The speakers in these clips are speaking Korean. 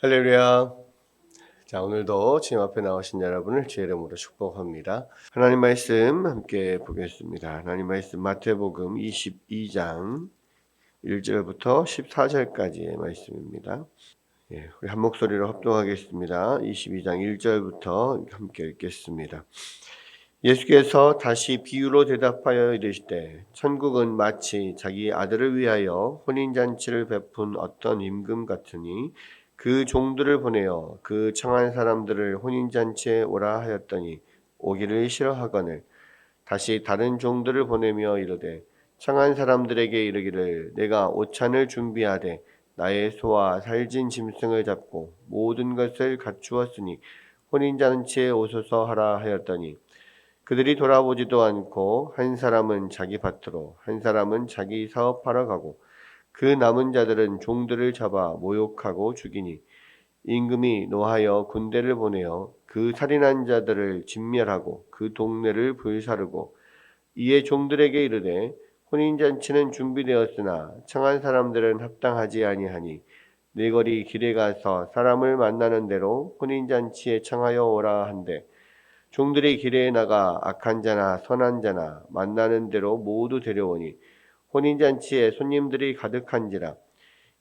할렐루야. 자, 오늘도 주님 앞에 나오신 여러분을 주의 이름으로 축복합니다. 하나님 말씀 함께 보겠습니다. 하나님 말씀 마태복음 22장 1절부터 14절까지의 말씀입니다. 우리 한 목소리로 합동하겠습니다. 22장 1절부터 함께 읽겠습니다. 예수께서 다시 비유로 대답하여 이르시되 천국은 마치 자기 아들을 위하여 혼인잔치를 베푼 어떤 임금 같으니 그 종들을 보내어 그 청한 사람들을 혼인잔치에 오라 하였더니 오기를 싫어하거늘 다시 다른 종들을 보내며 이르되 청한 사람들에게 이르기를 내가 오찬을 준비하되 나의 소와 살진 짐승을 잡고 모든 것을 갖추었으니 혼인잔치에 오소서 하라 하였더니 그들이 돌아보지도 않고 한 사람은 자기 밭으로 한 사람은 자기 사업하러 가고 그 남은 자들은 종들을 잡아 모욕하고 죽이니 임금이 노하여 군대를 보내어 그 살인한 자들을 진멸하고 그 동네를 불사르고 이에 종들에게 이르되 혼인잔치는 준비되었으나 청한 사람들은 합당하지 아니하니 네거리 길에 가서 사람을 만나는 대로 혼인잔치에 청하여 오라 한대 종들이 길에 나가 악한 자나 선한 자나 만나는 대로 모두 데려오니 혼인잔치에 손님들이 가득한지라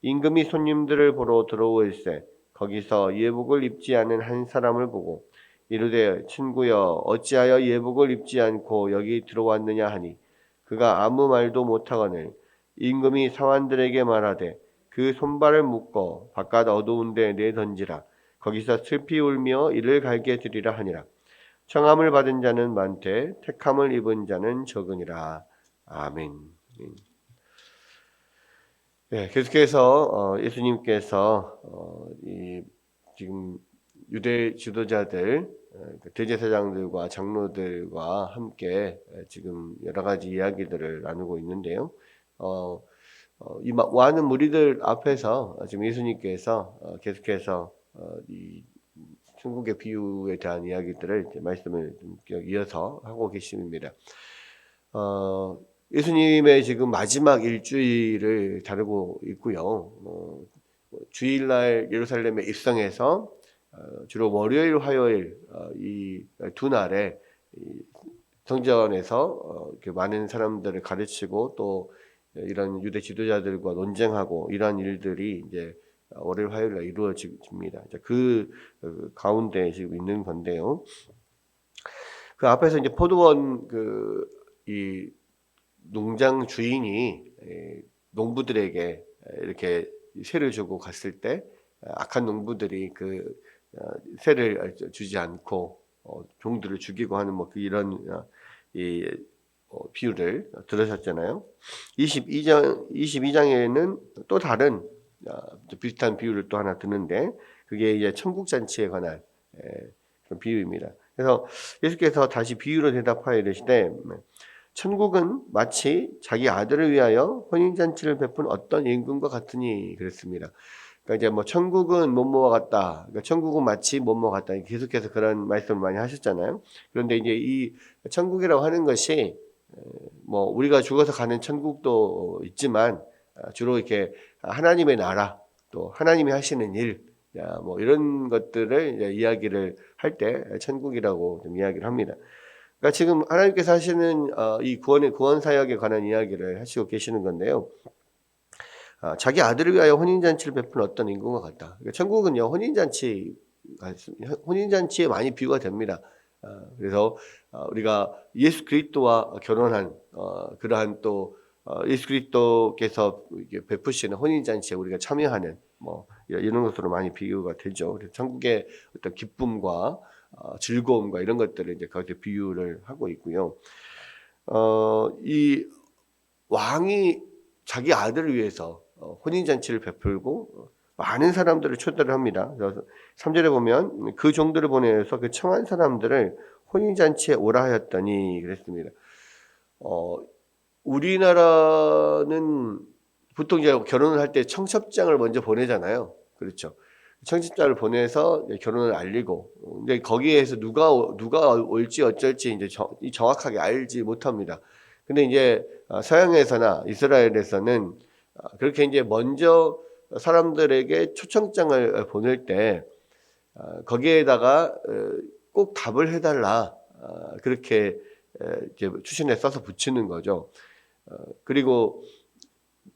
임금이 손님들을 보러 들어올세 거기서 예복을 입지 않은 한 사람을 보고 이르되 친구여 어찌하여 예복을 입지 않고 여기 들어왔느냐 하니 그가 아무 말도 못하거늘 임금이 사환들에게 말하되 그 손발을 묶어 바깥 어두운 데 내던지라 거기서 슬피 울며 이를 갈게 되리라 하니라 청함을 받은 자는 많되 택함을 입은 자는 적으니라. 아멘. 계속해서 예수님께서 지금 유대 지도자들, 대제사장들과 장로들과 함께 지금 여러 가지 이야기들을 나누고 있는데요. 이 많은 무리들 앞에서 지금 예수님께서 계속해서 이 천국의 비유에 대한 이야기들을 말씀을 좀 이어서 하고 계십니다. 예수님의 지금 마지막 일주일을 다루고 있고요. 주일날 예루살렘에 입성해서 주로 월요일, 화요일 이 두 날에 성전에서 이렇게 많은 사람들을 가르치고 또 이런 유대 지도자들과 논쟁하고 이러한 일들이 이제 월요일, 화요일에 이루어집니다. 그 가운데 지금 있는 건데요. 그 앞에서 이제 포도원 이 농장 주인이 농부들에게 이렇게 세를 주고 갔을 때 악한 농부들이 그 세를 주지 않고 종들을 죽이고 하는 이런 비유를 들으셨잖아요. 22장에는 또 다른 비슷한 비유를 또 하나 듣는데 그게 이제 천국 잔치에 관한 그런 비유입니다. 그래서 예수께서 다시 비유로 대답하여 이르시되 천국은 마치 자기 아들을 위하여 혼인잔치를 베푼 어떤 임금과 같으니 그랬습니다. 그러니까 이제 천국은 뭐뭐와 같다. 그러니까 천국은 마치 뭐뭐와 같다. 계속해서 그런 말씀을 많이 하셨잖아요. 그런데 이제 이 천국이라고 하는 것이 우리가 죽어서 가는 천국도 있지만 주로 이렇게 하나님의 나라 또 하나님이 하시는 일 이런 것들을 이야기를 할 때 천국이라고 좀 이야기를 합니다. 그러니까 지금 하나님께서 하시는 이 구원 사역에 관한 이야기를 하시고 계시는 건데요. 자기 아들을 위하여 혼인잔치를 베푼 어떤 임금과 같다. 그러니까 천국은요 혼인잔치에 많이 비유가 됩니다. 그래서 우리가 예수 그리스도와 결혼한 그러한 또 예수 그리스도께서 베푸시는 혼인잔치에 우리가 참여하는 이런 것으로 많이 비유가 되죠. 그래서 천국의 어떤 기쁨과 즐거움과 이런 것들을 이제 거기에 비유를 하고 있고요. 이 왕이 자기 아들을 위해서 혼인잔치를 베풀고 많은 사람들을 초대를 합니다. 그래서 3절에 보면 그 종들을 보내서 그 청한 사람들을 혼인잔치에 오라 하였더니 그랬습니다. 우리나라는 보통 이제 결혼을 할 때 청첩장을 먼저 보내잖아요. 그렇죠. 청첩장을 보내서 결혼을 알리고, 근데 거기에서 누가 올지 어쩔지 이제 정확하게 알지 못합니다. 근데 이제 서양에서나 이스라엘에서는 그렇게 이제 먼저 사람들에게 초청장을 보낼 때 거기에다가 꼭 답을 해달라 그렇게 이제 추신에 써서 붙이는 거죠. 그리고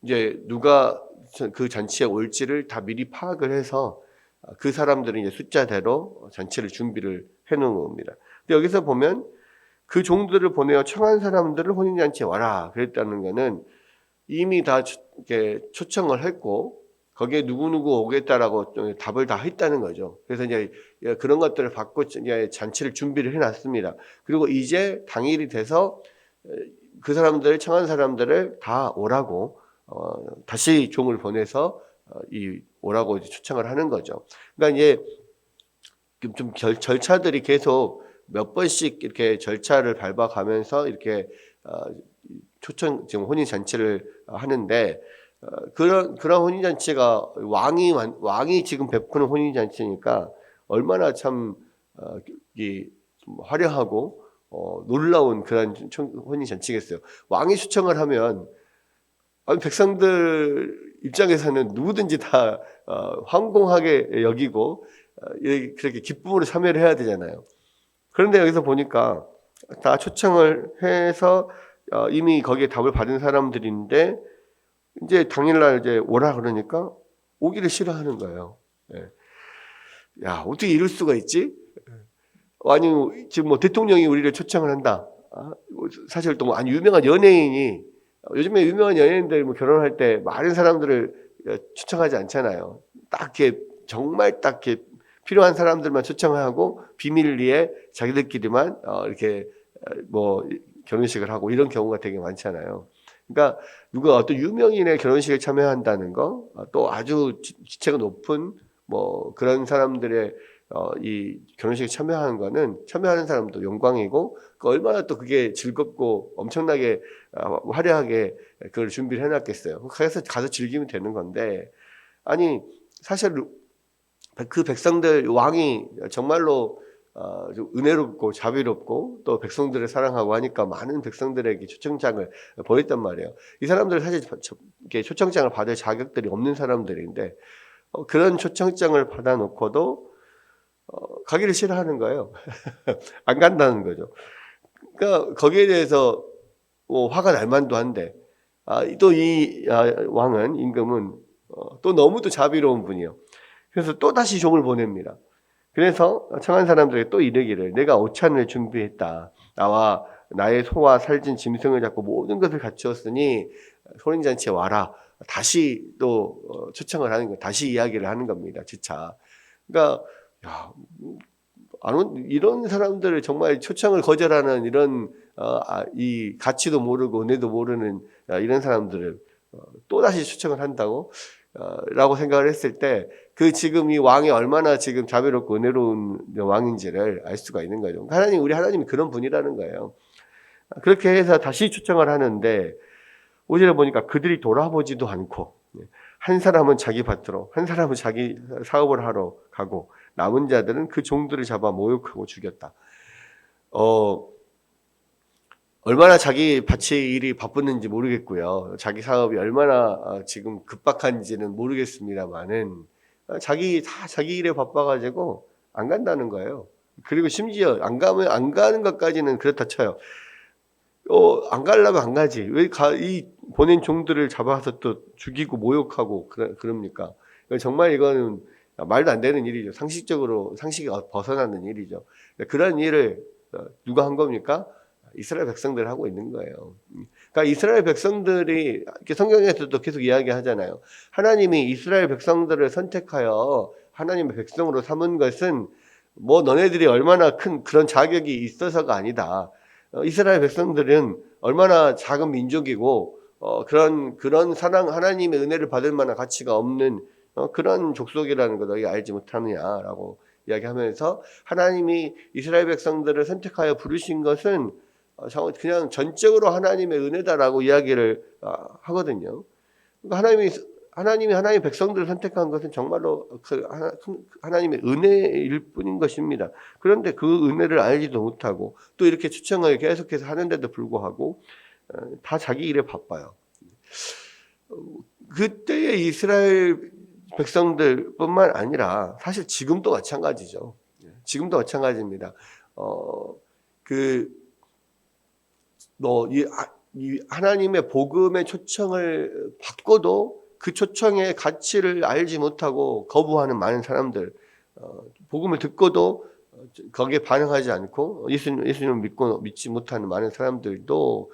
이제 누가 그 잔치에 올지를 다 미리 파악을 해서 그 사람들은 이제 숫자대로 잔치를 준비를 해놓은 겁니다. 근데 여기서 보면 그 종들을 보내어 청한 사람들을 혼인잔치에 와라 그랬다는 거는 이미 다 이렇게 초청을 했고 거기에 누구누구 오겠다라고 답을 다 했다는 거죠. 그래서 이제 그런 것들을 받고 이제 잔치를 준비를 해놨습니다. 그리고 이제 당일이 돼서 그 사람들 청한 사람들을 다 오라고 다시 종을 보내서 오라고 이제 초청을 하는 거죠. 그러니까 이제 좀 절차들이 계속 몇 번씩 이렇게 절차를 밟아가면서 이렇게 초청 지금 혼인 잔치를 하는데 그런 혼인 잔치가 왕이 지금 베푸는 혼인 잔치니까 얼마나 참 화려하고 놀라운 그런 혼인 잔치겠어요. 왕이 초청을 하면 백성들 입장에서는 누구든지 다 황공하게 여기고 그렇게 기쁨으로 참여를 해야 되잖아요. 그런데 여기서 보니까 다 초청을 해서 이미 거기에 답을 받은 사람들인데 이제 당일날 이제 오라 그러니까 오기를 싫어하는 거예요. 야, 어떻게 이럴 수가 있지? 아니 지금 뭐 대통령이 우리를 초청을 한다. 사실 또 아니 유명한 연예인이 요즘에 유명한 연예인들 뭐 결혼할 때 많은 사람들을 초청하지 않잖아요. 딱 이렇게 정말 딱 이렇게 필요한 사람들만 초청하고 비밀리에 자기들끼리만 이렇게 뭐 결혼식을 하고 이런 경우가 되게 많잖아요. 그러니까 누가 어떤 유명인의 결혼식에 참여한다는 거, 또 아주 지체가 높은 뭐 그런 사람들의 이 결혼식에 참여하는 거는 참여하는 사람도 영광이고 얼마나 또 그게 즐겁고 엄청나게 화려하게 그걸 준비를 해놨겠어요. 가서 즐기면 되는 건데 아니 사실 그 백성들 왕이 정말로 좀 은혜롭고 자비롭고 또 백성들을 사랑하고 하니까 많은 백성들에게 초청장을 보냈단 말이에요. 이 사람들 사실 초청장을 받을 자격들이 없는 사람들인데 그런 초청장을 받아놓고도 가기를 싫어하는 거예요. 안 간다는 거죠. 그러니까 거기에 대해서 화가 날 만도 한데 또 이 왕은 임금은 또 너무도 자비로운 분이요. 그래서 또 다시 종을 보냅니다. 그래서 청한 사람들에게 또 이르기를 내가 오찬을 준비했다. 나와 나의 소와 살진 짐승을 잡고 모든 것을 갖추었으니 혼인잔치에 와라. 다시 또 초청을 하는 거, 다시 이야기를 하는 겁니다. 지차. 그러니까 이런 사람들을 정말 초청을 거절하는 이런 이 가치도 모르고 은혜도 모르는 이런 사람들을 또 다시 초청을 한다고 라고 생각을 했을 때 그 지금 이 왕이 얼마나 지금 자비롭고 은혜로운 왕인지를 알 수가 있는 거죠. 우리 하나님이 그런 분이라는 거예요. 그렇게 해서 다시 초청을 하는데 5절에 보니까 그들이 돌아보지도 않고 한 사람은 자기 밭으로 한 사람은 자기 사업을 하러 가고 남은 자들은 그 종들을 잡아 모욕하고 죽였다. 얼마나 자기 밭의 일이 바쁘는지 모르겠고요. 자기 사업이 얼마나 지금 급박한지는 모르겠습니다만은 자기 일에 바빠가지고 안 간다는 거예요. 그리고 심지어 안 가는 것까지는 그렇다 쳐요. 안 가려면 안 가지. 왜 이 보낸 종들을 잡아서 또 죽이고 모욕하고 그럽니까? 정말 이거는 말도 안 되는 일이죠. 상식이 벗어나는 일이죠. 그런 일을 누가 한 겁니까? 이스라엘 백성들 하고 있는 거예요. 그러니까 이스라엘 백성들이 성경에서도 계속 이야기하잖아요. 하나님이 이스라엘 백성들을 선택하여 하나님의 백성으로 삼은 것은 뭐 너네들이 얼마나 큰 그런 자격이 있어서가 아니다. 이스라엘 백성들은 얼마나 작은 민족이고 그런 사랑 하나님의 은혜를 받을 만한 가치가 없는 그런 족속이라는 걸 너희 알지 못하느냐라고 이야기하면서 하나님이 이스라엘 백성들을 선택하여 부르신 것은 그냥 전적으로 하나님의 은혜다라고 이야기를 하거든요. 그러니까 하나님이 하나님의 백성들을 선택한 것은 정말로 하나님의 은혜일 뿐인 것입니다. 그런데 그 은혜를 알지도 못하고 또 이렇게 초청을 계속해서 하는데도 불구하고 다 자기 일에 바빠요. 그때의 이스라엘 백성들뿐만 아니라 사실 지금도 마찬가지죠. 지금도 마찬가지입니다. 이 하나님의 복음의 초청을 받고도 그 초청의 가치를 알지 못하고 거부하는 많은 사람들, 복음을 듣고도 거기에 반응하지 않고 예수님을 믿지 못하는 많은 사람들도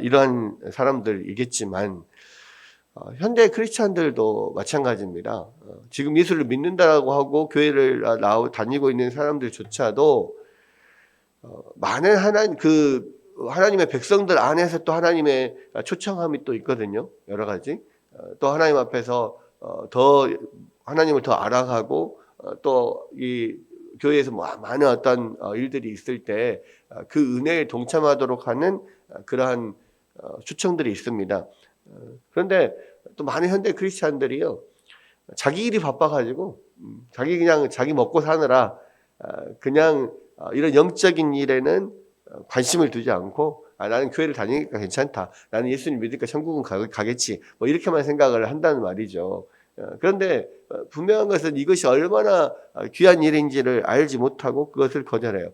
이러한 사람들이겠지만, 현대 크리스찬들도 마찬가지입니다. 지금 예수를 믿는다고 하고 교회를 다니고 있는 사람들조차도 많은 하나님의 백성들 안에서 또 하나님의 초청함이 또 있거든요. 여러 가지. 또 하나님 앞에서 더 하나님을 더 알아가고 또 이 교회에서 많은 어떤 일들이 있을 때 그 은혜에 동참하도록 하는 그러한 초청들이 있습니다. 그런데 또 많은 현대 크리스찬들이요, 자기 일이 바빠가지고 자기 먹고 사느라 그냥 이런 영적인 일에는 관심을 두지 않고, 나는 교회를 다니니까 괜찮다, 나는 예수님 믿으니까 천국은 가겠지, 뭐 이렇게만 생각을 한다는 말이죠. 그런데 분명한 것은 이것이 얼마나 귀한 일인지를 알지 못하고 그것을 거절해요.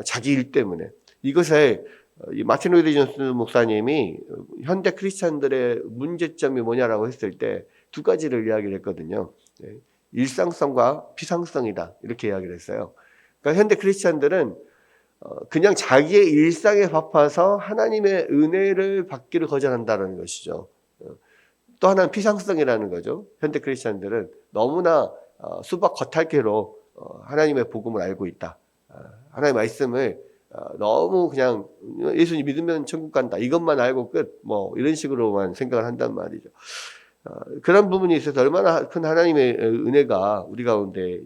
자기 일 때문에. 이것에 이 마틴 로이드 존스 목사님이 현대 크리스찬들의 문제점이 뭐냐라고 했을 때 두 가지를 이야기를 했거든요. 일상성과 피상성이다, 이렇게 이야기를 했어요. 그러니까 현대 크리스찬들은 그냥 자기의 일상에 바빠서 하나님의 은혜를 받기를 거절한다는 것이죠. 또 하나는 피상성이라는 거죠. 현대 크리스찬들은 너무나 수박 겉핥기로 하나님의 복음을 알고 있다. 하나님의 말씀을 너무 그냥 예수님 믿으면 천국 간다, 이것만 알고 끝, 뭐 이런 식으로만 생각을 한단 말이죠. 그런 부분이 있어서 얼마나 큰 하나님의 은혜가 우리 가운데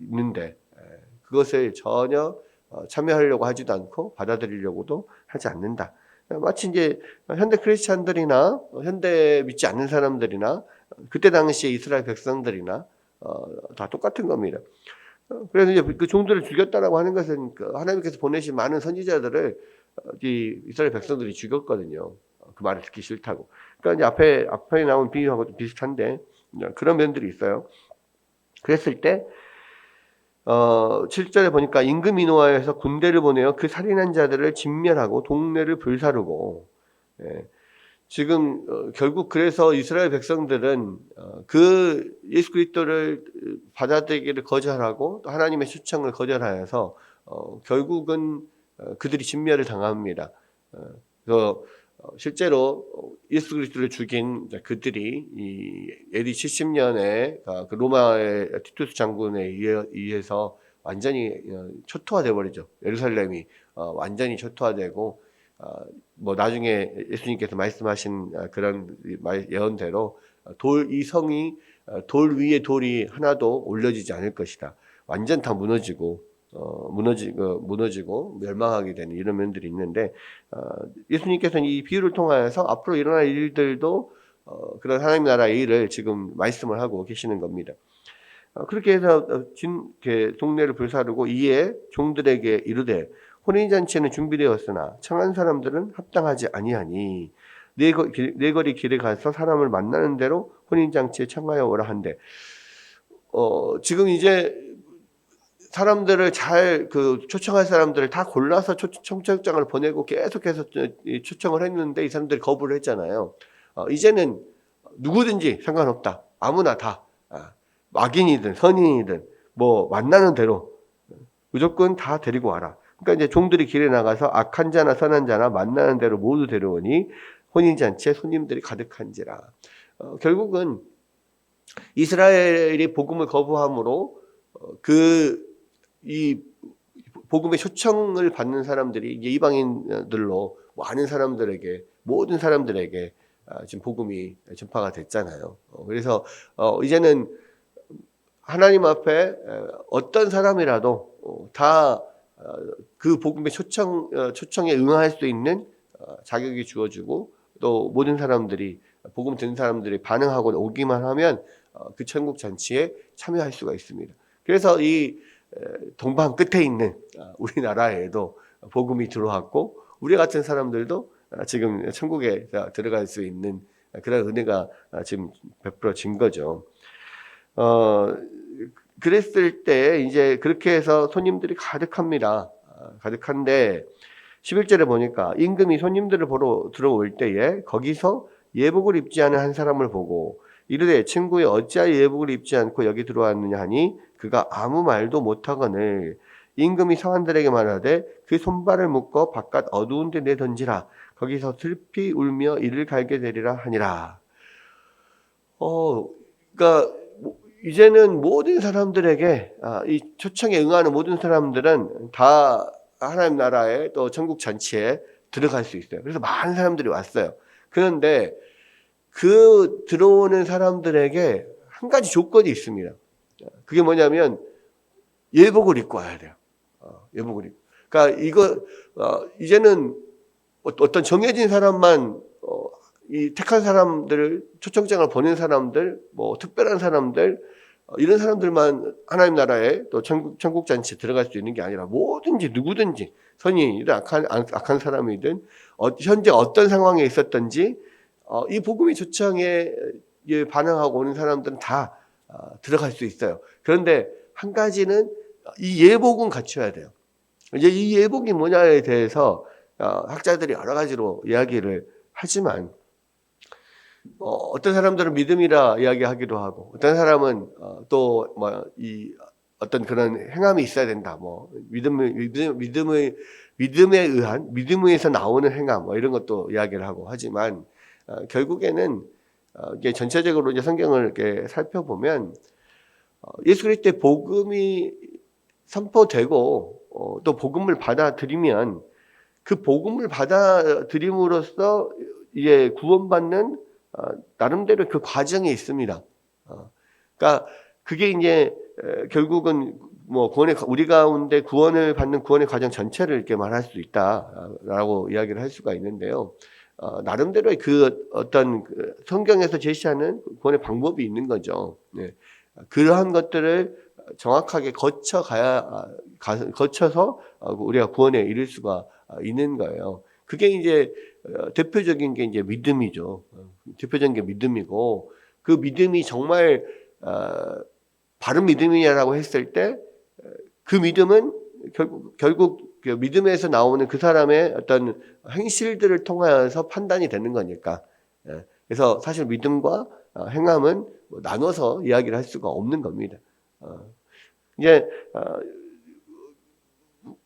있는데 그것을 전혀 참여하려고 하지도 않고 받아들이려고도 하지 않는다. 마치 이제 현대 크리스찬들이나 현대 믿지 않는 사람들이나 그때 당시에 이스라엘 백성들이나 다 똑같은 겁니다. 그래서 이제 그 종들을 죽였다라고 하는 것은 하나님께서 보내신 많은 선지자들을 이스라엘 백성들이 죽였거든요. 그 말을 듣기 싫다고. 그러니까 이제 앞에 나온 비유하고 좀 비슷한데 그런 면들이 있어요. 그랬을 때 7절에 보니까 임금 인노하여서 군대를 보내어 그 살인한 자들을 진멸하고 동네를 불사르고, 지금 결국 그래서 이스라엘 백성들은 그 예수 그리스도를 받아들이기를 거절하고 또 하나님의 초청을 거절하여서 결국은 그들이 진멸을 당합니다. 그래서 실제로 예수 그리스도를 죽인 그들이 이 AD 70년에 그 로마의 티투스 장군에 의해서 완전히 초토화돼 버리죠. 예루살렘이 완전히 초토화되고, 뭐 나중에 예수님께서 말씀하신 그런 예언대로 이 성이 돌 위에 돌이 하나도 올려지지 않을 것이다. 완전 다 무너지고 멸망하게 되는 이런 면들이 있는데, 예수님께서는 이 비유를 통하여서 앞으로 일어날 일들도 그런 하나님 나라의 일을 지금 말씀을 하고 계시는 겁니다. 그렇게 해서 동네를 불사르고 이에 종들에게 이르되 혼인잔치는 준비되었으나 청한 사람들은 합당하지 아니하니 네 거리 길에 가서 사람을 만나는 대로 혼인잔치에 청하여 오라 한대. 지금 이제 사람들을 초청할 사람들을 다 골라서 청첩장을 보내고 계속해서 초청을 했는데 이 사람들이 거부를 했잖아요. 이제는 누구든지 상관없다. 아무나 다. 악인이든 선인이든 뭐 만나는 대로 무조건 다 데리고 와라. 그러니까 이제 종들이 길에 나가서 악한 자나 선한 자나 만나는 대로 모두 데려오니 혼인잔치에 손님들이 가득한지라. 결국은 이스라엘이 복음을 거부함으로 이 복음의 초청을 받는 사람들이 이제 이방인들로 많은 사람들에게, 모든 사람들에게 지금 복음이 전파가 됐잖아요. 그래서 이제는 하나님 앞에 어떤 사람이라도 다 그 복음의 초청에 응할 수 있는 자격이 주어지고, 또 모든 사람들이 복음 듣는 사람들이 반응하고 오기만 하면 그 천국 잔치에 참여할 수가 있습니다. 그래서 이 동방 끝에 있는 우리나라에도 복음이 들어왔고 우리 같은 사람들도 지금 천국에 들어갈 수 있는 그런 은혜가 지금 베풀어진 거죠. 그랬을 때 이제 그렇게 해서 손님들이 가득합니다. 가득한데 11절에 보니까 임금이 손님들을 보러 들어올 때에 거기서 예복을 입지 않은 한 사람을 보고 이르되 친구여 어찌하여 예복을 입지 않고 여기 들어왔느냐 하니 그가 아무 말도 못하거늘 임금이 서한들에게 말하되 그 손발을 묶어 바깥 어두운 데 내던지라 거기서 슬피 울며 이를 갈게 되리라 하니라. 그러니까 이제는 모든 사람들에게 이 초청에 응하는 모든 사람들은 다 하나님 나라에 또 천국 잔치에 들어갈 수 있어요. 그래서 많은 사람들이 왔어요. 그런데 그 들어오는 사람들에게 한 가지 조건이 있습니다. 그게 뭐냐면 예복을 입고 와야 돼요. 예복을 입고. 그러니까 이제는 어떤 정해진 사람만 이 택한 사람들, 초청장을 보낸 사람들, 뭐 특별한 사람들, 이런 사람들만 하나님 나라에 또 천국 잔치에 들어갈 수 있는 게 아니라 뭐든지 누구든지 선인이든 악한 사람이든 현재 어떤 상황에 있었든지 이 복음의 초청에 반응하고 오는 사람들은 다 들어갈 수 있어요. 그런데 한 가지는 이 예복은 갖춰야 돼요. 이제 이 예복이 뭐냐에 대해서 학자들이 여러 가지로 이야기를 하지만 어떤 사람들은 믿음이라 이야기하기도 하고 어떤 사람은 또 어떤 그런 행함이 있어야 된다. 뭐 믿음에 의한 믿음에서 나오는 행함 뭐 이런 것도 이야기를 하고 하지만 결국에는 이게 전체적으로 이제 성경을 이렇게 살펴보면 예수 그리스도의 복음이 선포되고 또 복음을 받아들이면 그 복음을 받아들임으로써 이제 구원받는 나름대로 그 과정이 있습니다. 그러니까 그게 이제 결국은 뭐 우리 가운데 구원을 받는 구원의 과정 전체를 이렇게 말할 수 있다라고 이야기를 할 수가 있는데요. 나름대로의 그 어떤 성경에서 제시하는 구원의 방법이 있는 거죠. 네. 그러한 것들을 정확하게 거쳐서 우리가 구원에 이를 수가 있는 거예요. 그게 이제 대표적인 게 이제 믿음이죠. 대표적인 게 믿음이고 그 믿음이 정말 바른 믿음이냐라고 했을 때 그 믿음은 결국 그 믿음에서 나오는 그 사람의 어떤 행실들을 통하여서 판단이 되는 거니까. 그래서 사실 믿음과 행함은 나눠서 이야기를 할 수가 없는 겁니다. 이제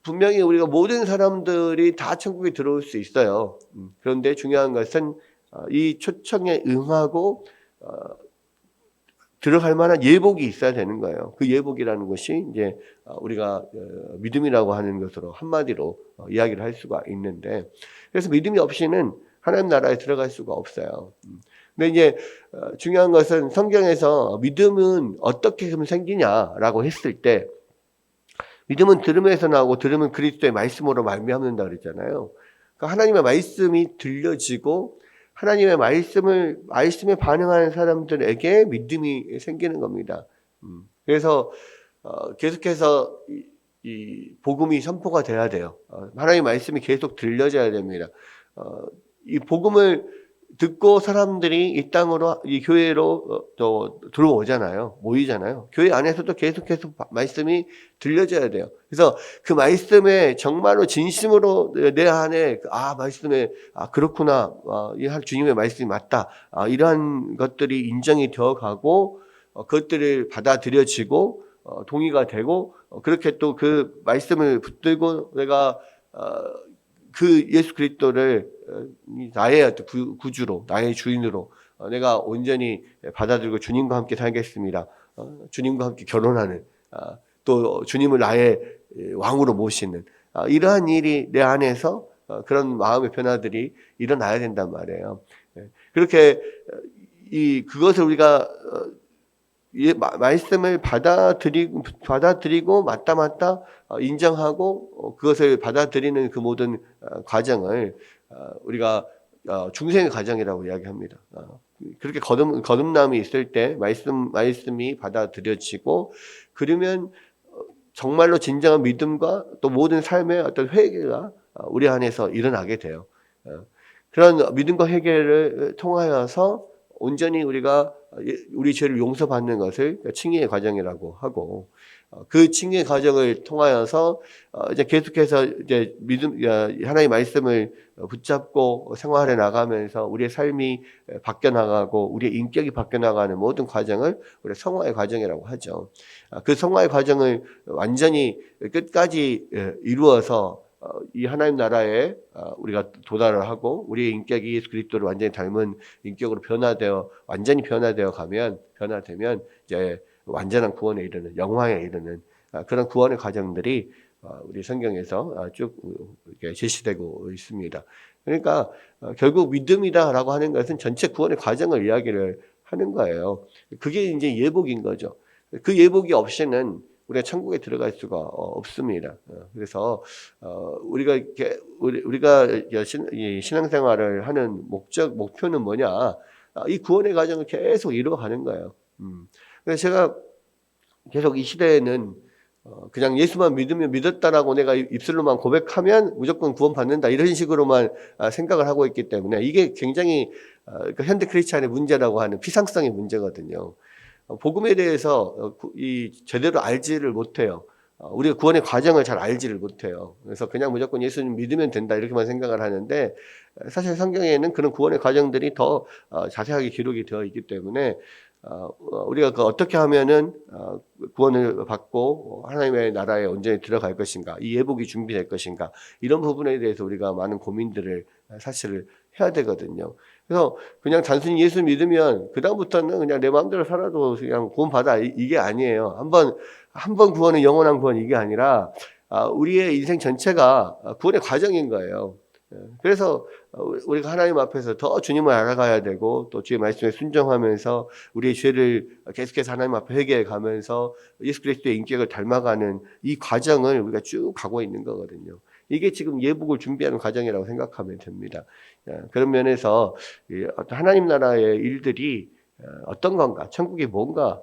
분명히 우리가 모든 사람들이 다 천국에 들어올 수 있어요. 그런데 중요한 것은 이 초청에 응하고 들어갈 만한 예복이 있어야 되는 거예요. 그 예복이라는 것이 이제 우리가 믿음이라고 하는 것으로 한마디로 이야기를 할 수가 있는데, 그래서 믿음이 없이는 하나님 나라에 들어갈 수가 없어요. 근데 이제 중요한 것은 성경에서 믿음은 어떻게 그럼 생기냐라고 했을 때, 믿음은 들음에서 나오고 들음은 그리스도의 말씀으로 말미암는다 그랬잖아요. 그러니까 하나님의 말씀이 들려지고 하나님의 말씀에 반응하는 사람들에게 믿음이 생기는 겁니다. 그래서 계속해서 이 복음이 선포가 돼야 돼요. 하나님의 말씀이 계속 들려져야 됩니다. 이 복음을 듣고 사람들이 이 땅으로, 이 교회로 또 들어오잖아요. 모이잖아요. 교회 안에서도 계속해서 말씀이 들려져야 돼요. 그래서 그 말씀에 정말로 진심으로 내 안에 말씀에 그렇구나, 이 주님의 말씀이 맞다, 이러한 것들이 인정이 되어가고 그것들을 받아들여지고 동의가 되고 그렇게 또 그 말씀을 붙들고 내가 그 예수 그리스도를 나의 구주로, 나의 주인으로 내가 온전히 받아들이고 주님과 함께 살겠습니다. 주님과 함께 결혼하는, 또 주님을 나의 왕으로 모시는 이러한 일이 내 안에서 그런 마음의 변화들이 일어나야 된단 말이에요. 그렇게 그것을 우리가 말씀을 받아들이고 맞다 인정하고 그것을 받아들이는 그 모든 과정을 우리가 중생의 과정이라고 이야기합니다. 그렇게 거듭남이 있을 때 말씀이 받아들여지고 그러면 정말로 진정한 믿음과 또 모든 삶의 어떤 회개가 우리 안에서 일어나게 돼요. 그런 믿음과 회개를 통하여서 온전히 우리가 우리 죄를 용서받는 것을 칭의의 과정이라고 하고, 그 칭의의 과정을 통하여서 이제 계속해서 이제 하나님의 말씀을 붙잡고 생활해 나가면서 우리의 삶이 바뀌어 나가고 우리의 인격이 바뀌어 나가는 모든 과정을 우리 성화의 과정이라고 하죠. 그 성화의 과정을 완전히 끝까지 이루어서 이 하나님 나라에 우리가 도달을 하고 우리의 인격이 예수 그리스도를 완전히 닮은 인격으로 완전히 변화되면 이제 완전한 구원에 이르는, 영화에 이르는 그런 구원의 과정들이 우리 성경에서 쭉 이렇게 제시되고 있습니다. 그러니까 결국 믿음이다라고 하는 것은 전체 구원의 과정을 이야기를 하는 거예요. 그게 이제 예복인 거죠. 그 예복이 없이는 우리가 천국에 들어갈 수가 없습니다. 그래서 우리가 신앙생활을 하는 목표는 뭐냐? 이 구원의 과정을 계속 이루어가는 거예요. 그래서 제가 계속 이 시대에는 그냥 예수만 믿으면 믿었다라고 내가 입술로만 고백하면 무조건 구원받는다 이런 식으로만 생각을 하고 있기 때문에 이게 굉장히 현대 크리스찬의 문제라고 하는 피상성의 문제거든요. 복음에 대해서 제대로 알지를 못해요. 우리가 구원의 과정을 잘 알지를 못해요. 그래서 그냥 무조건 예수님 믿으면 된다 이렇게만 생각을 하는데, 사실 성경에는 그런 구원의 과정들이 더 자세하게 기록이 되어 있기 때문에 우리가 어떻게 하면은 구원을 받고 하나님의 나라에 온전히 들어갈 것인가, 이 예복이 준비될 것인가, 이런 부분에 대해서 우리가 많은 고민들을 사실 해야 되거든요. 그래서 그냥 단순히 예수 믿으면 그다음부터는 그냥 내 마음대로 살아도 그냥 구원 받아, 이게 아니에요. 한 번 구원은 영원한 구원, 이게 아니라 우리의 인생 전체가 구원의 과정인 거예요. 그래서 우리가 하나님 앞에서 더 주님을 알아가야 되고, 또 주의 말씀에 순종하면서 우리의 죄를 계속해서 하나님 앞에 회개해 가면서 예수 그리스도의 인격을 닮아가는 이 과정을 우리가 쭉 가고 있는 거거든요. 이게 지금 예복을 준비하는 과정이라고 생각하면 됩니다. 그런 면에서 하나님 나라의 일들이 어떤 건가, 천국이 뭔가,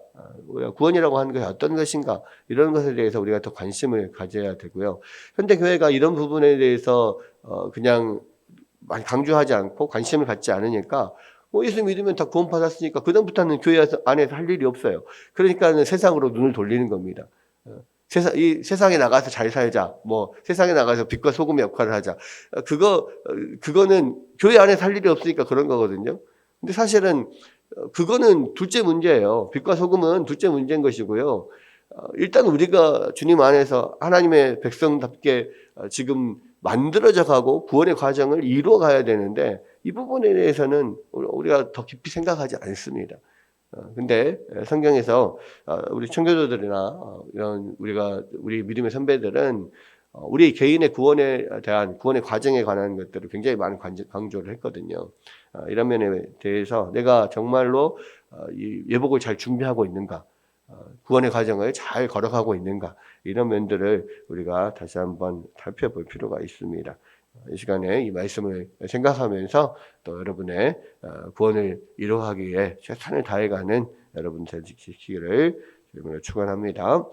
구원이라고 하는 것이 어떤 것인가, 이런 것에 대해서 우리가 더 관심을 가져야 되고요. 현대 교회가 이런 부분에 대해서 그냥 많이 강조하지 않고 관심을 갖지 않으니까, 예수 믿으면 다 구원 받았으니까 그다음부터는 교회 안에서 할 일이 없어요. 그러니까 세상으로 눈을 돌리는 겁니다. 세상에 나가서 잘 살자, 세상에 나가서 빛과 소금의 역할을 하자. 그거는 교회 안에서 할 일이 없으니까 그런 거거든요. 근데 사실은 그거는 둘째 문제예요. 빛과 소금은 둘째 문제인 것이고요. 일단 우리가 주님 안에서 하나님의 백성답게 지금 만들어져 가고 구원의 과정을 이루어 가야 되는데, 이 부분에 대해서는 우리가 더 깊이 생각하지 않습니다. 근데 성경에서 우리 청교도들이나 이런 우리 믿음의 선배들은 우리 개인의 구원에 대한 구원의 과정에 관한 것들을 굉장히 많은 강조를 했거든요. 이런 면에 대해서 내가 정말로 이 예복을 잘 준비하고 있는가, 구원의 과정을 잘 걸어가고 있는가, 이런 면들을 우리가 다시 한번 살펴볼 필요가 있습니다. 이 시간에 이 말씀을 생각하면서 또 여러분의 구원을 이루어가기 위해 최선을 다해가는 여러분 되시기를 축원합니다.